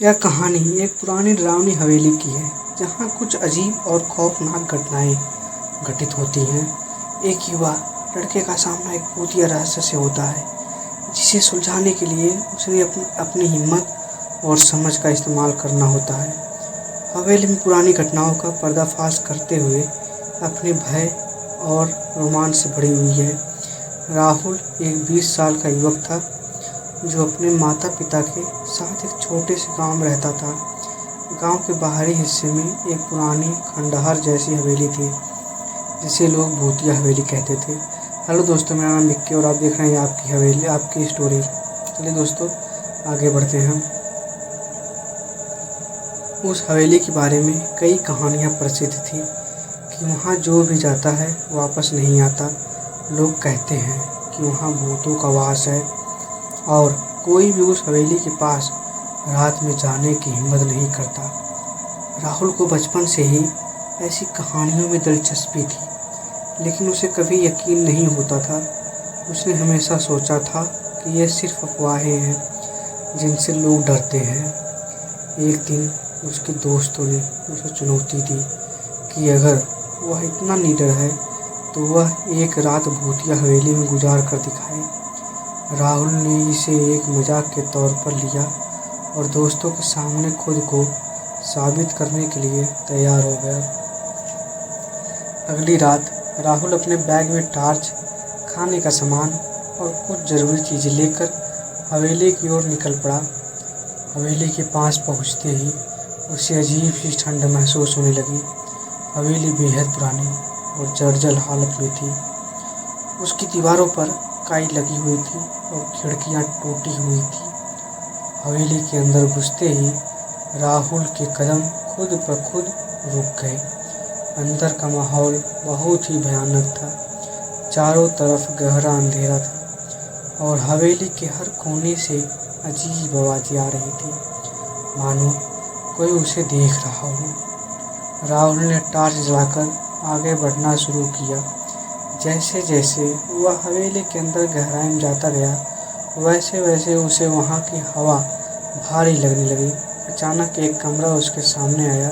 यह कहानी एक पुरानी डरावनी हवेली की है जहाँ कुछ अजीब और खौफनाक घटनाएं घटित होती हैं। एक युवा लड़के का सामना एक भूतिया रहस्य से होता है जिसे सुलझाने के लिए उसे अपनी हिम्मत और समझ का इस्तेमाल करना होता है। हवेली में पुरानी घटनाओं का पर्दाफाश करते हुए अपने भय और रोमांच से भरी हुई है। राहुल एक 20 साल का युवक था जो अपने माता पिता के साथ एक छोटे से गांव में रहता था। गांव के बाहरी हिस्से में एक पुरानी खंडहर जैसी हवेली थी जिसे लोग भूतिया हवेली कहते थे। हेलो दोस्तों, मेरा नाम विक्की और आप देख रहे हैं आपकी हवेली, आपकी स्टोरी। चलिए दोस्तों आगे बढ़ते हैं। उस हवेली के बारे में कई कहानियाँ प्रसिद्ध थी कि वहाँ जो भी जाता है वापस नहीं आता। लोग कहते हैं कि वहाँ भूतों का वास है और कोई भी उस हवेली के पास रात में जाने की हिम्मत नहीं करता। राहुल को बचपन से ही ऐसी कहानियों में दिलचस्पी थी, लेकिन उसे कभी यकीन नहीं होता था। उसने हमेशा सोचा था कि यह सिर्फ अफवाहें हैं जिनसे लोग डरते हैं। एक दिन उसके दोस्तों ने उसे चुनौती दी कि अगर वह इतना निडर है तो वह एक रात भूतिया हवेली में गुजार कर दिखाए। राहुल ने इसे एक मजाक के तौर पर लिया और दोस्तों के सामने खुद को साबित करने के लिए तैयार हो गया। अगली रात राहुल अपने बैग में टॉर्च, खाने का सामान और कुछ ज़रूरी चीज़ें लेकर हवेली की ओर निकल पड़ा। हवेली के पास पहुंचते ही उसे अजीब सी ठंड महसूस होने लगी। हवेली बेहद पुरानी और जर्जर हालत में थी। उसकी दीवारों पर काई लगी हुई थी और खिड़कियां टूटी हुई थी। हवेली के अंदर घुसते ही राहुल के कदम खुद ब खुद रुक गए। अंदर का माहौल बहुत ही भयानक था। चारों तरफ गहरा अंधेरा था और हवेली के हर कोने से अजीब आवाज़ें आ रही थी, मानो कोई उसे देख रहा हो। राहुल ने टॉर्च जलाकर आगे बढ़ना शुरू किया। जैसे जैसे वह हवेली के अंदर गहराई में जाता गया वैसे वैसे उसे वहाँ की हवा भारी लगने लगी। अचानक एक कमरा उसके सामने आया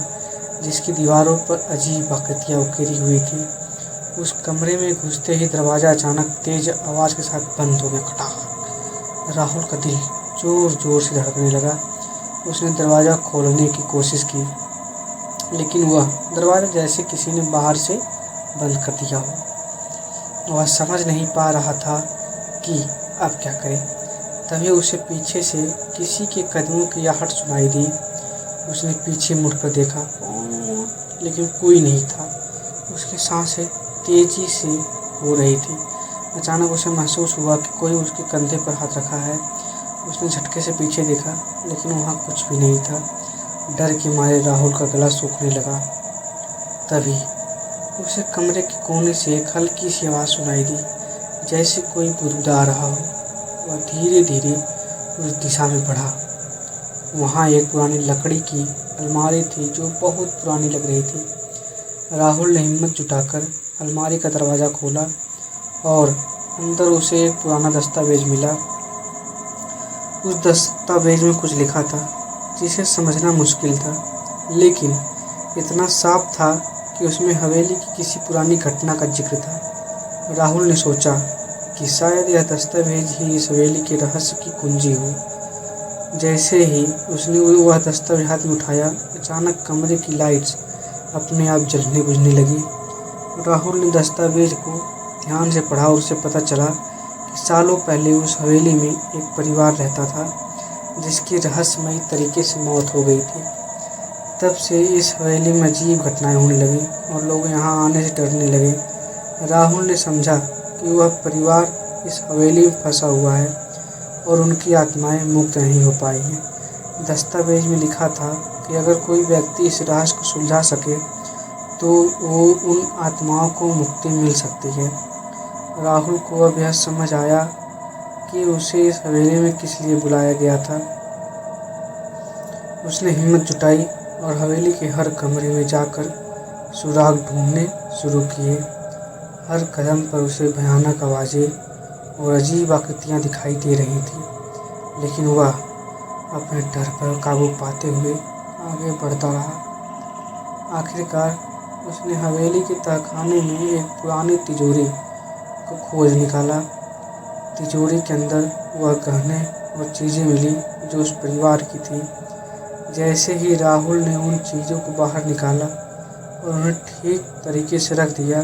जिसकी दीवारों पर अजीब आकृतियाँ उकेरी हुई थी। उस कमरे में घुसते ही दरवाज़ा अचानक तेज आवाज़ के साथ बंद हो गया। खटाक। राहुल का दिल जोर जोर से धड़कने लगा। उसने दरवाज़ा खोलने की कोशिश की, लेकिन वह दरवाज़ा जैसे किसी ने बाहर से बंद कर दिया हो। वह समझ नहीं पा रहा था कि अब क्या करे। तभी उसे पीछे से किसी के कदमों की आहट सुनाई दी। उसने पीछे मुड़कर देखा, लेकिन कोई नहीं था। उसकी सांसें तेजी से हो रही थी। अचानक उसे महसूस हुआ कि कोई उसके कंधे पर हाथ रखा है। उसने झटके से पीछे देखा, लेकिन वहाँ कुछ भी नहीं था। डर के मारे राहुल का गला सूखने लगा। तभी उसे कमरे के कोने से एक हल्की सी आवाज़ सुनाई दी, जैसे कोई बुदबुदा रहा हो। वह धीरे धीरे उस दिशा में बढ़ा। वहाँ एक पुरानी लकड़ी की अलमारी थी जो बहुत पुरानी लग रही थी। राहुल ने हिम्मत जुटाकर अलमारी का दरवाज़ा खोला और अंदर उसे एक पुराना दस्तावेज मिला। उस दस्तावेज में कुछ लिखा था जिसे समझना मुश्किल था, लेकिन इतना साफ था कि उसमें हवेली की किसी पुरानी घटना का जिक्र था। राहुल ने सोचा कि शायद यह दस्तावेज ही इस हवेली के रहस्य की कुंजी हो। जैसे ही उसने वह दस्तावेज हाथ में उठाया, अचानक कमरे की लाइट्स अपने आप जलने बुझने लगी। राहुल ने दस्तावेज को ध्यान से पढ़ा और उसे पता चला कि सालों पहले उस हवेली में एक परिवार रहता था जिसकी रहस्यमयी तरीके से मौत हो गई थी। तब से इस हवेली में अजीब घटनाएं होने लगी और लोग यहाँ आने से डरने लगे। राहुल ने समझा कि वह परिवार इस हवेली में फंसा हुआ है और उनकी आत्माएं मुक्त नहीं हो पाई हैं। दस्तावेज में लिखा था कि अगर कोई व्यक्ति इस रहस्य को सुलझा सके तो वो उन आत्माओं को मुक्ति मिल सकती है। राहुल को अब यह समझ आया कि उसे इस हवेली में किस लिए बुलाया गया था। उसने हिम्मत जुटाई और हवेली के हर कमरे में जाकर सुराग ढूंढने शुरू किए। हर कदम पर उसे भयानक आवाज़ें और अजीब आकृतियाँ दिखाई दे रही थी, लेकिन वह अपने डर पर काबू पाते हुए आगे बढ़ता रहा। आखिरकार उसने हवेली के तहखाने में एक पुरानी तिजोरी को खोज निकाला। तिजोरी के अंदर वह गहने और चीज़ें मिली जो उस परिवार की थी। जैसे ही राहुल ने उन चीज़ों को बाहर निकाला और उन्हें ठीक तरीके से रख दिया,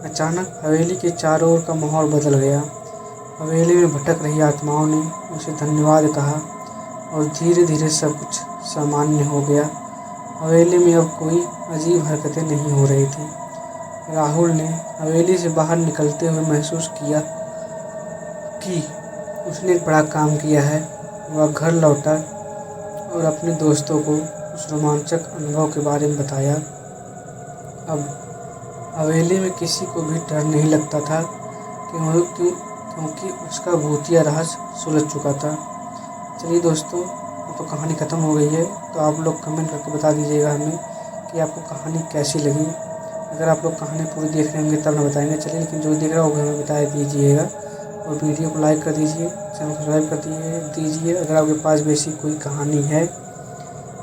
अचानक हवेली के चारों ओर का माहौल बदल गया। हवेली में भटक रही आत्माओं ने उसे धन्यवाद कहा और धीरे धीरे सब कुछ सामान्य हो गया। हवेली में अब कोई अजीब हरकतें नहीं हो रही थी। राहुल ने हवेली से बाहर निकलते हुए महसूस किया कि उसने एक बड़ा काम किया है। वह घर लौटा और अपने दोस्तों को उस रोमांचक अनुभव के बारे में बताया। अब हवेली में किसी को भी डर नहीं लगता था क्योंकि उसका भूतिया रहस्य सुलझ चुका था। चलिए दोस्तों, अब तो कहानी ख़त्म हो गई है, तो आप लोग कमेंट करके बता दीजिएगा हमें कि आपको कहानी कैसी लगी। अगर आप लोग कहानी पूरी देख रहे होंगे तब ना बताएंगे, चलिए, लेकिन जो देख रहा होगा हमें बता दीजिएगा और वीडियो को लाइक कर दीजिए, चैनल को सब्सक्राइब कर दीजिए। अगर आपके पास भी ऐसी कोई कहानी है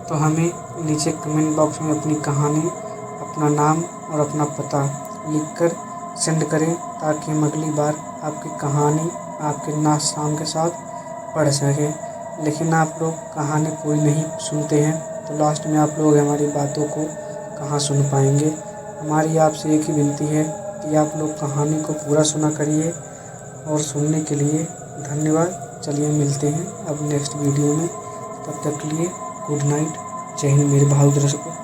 तो हमें नीचे कमेंट बॉक्स में अपनी कहानी, अपना नाम और अपना पता लिखकर सेंड करें ताकि हम अगली बार आपकी कहानी आपके नाम के साथ पढ़ सकें। लेकिन आप लोग कहानी पूरी नहीं सुनते हैं तो लास्ट में आप लोग हमारी बातों को कहाँ सुन पाएंगे। हमारी आपसे एक ही विनती है कि आप लोग कहानी को पूरा सुना करिए और सुनने के लिए धन्यवाद। चलिए मिलते हैं अब नेक्स्ट वीडियो में, तब तक के लिए गुड नाइट। जय हिंद मेरे बहादुर दर्शकों।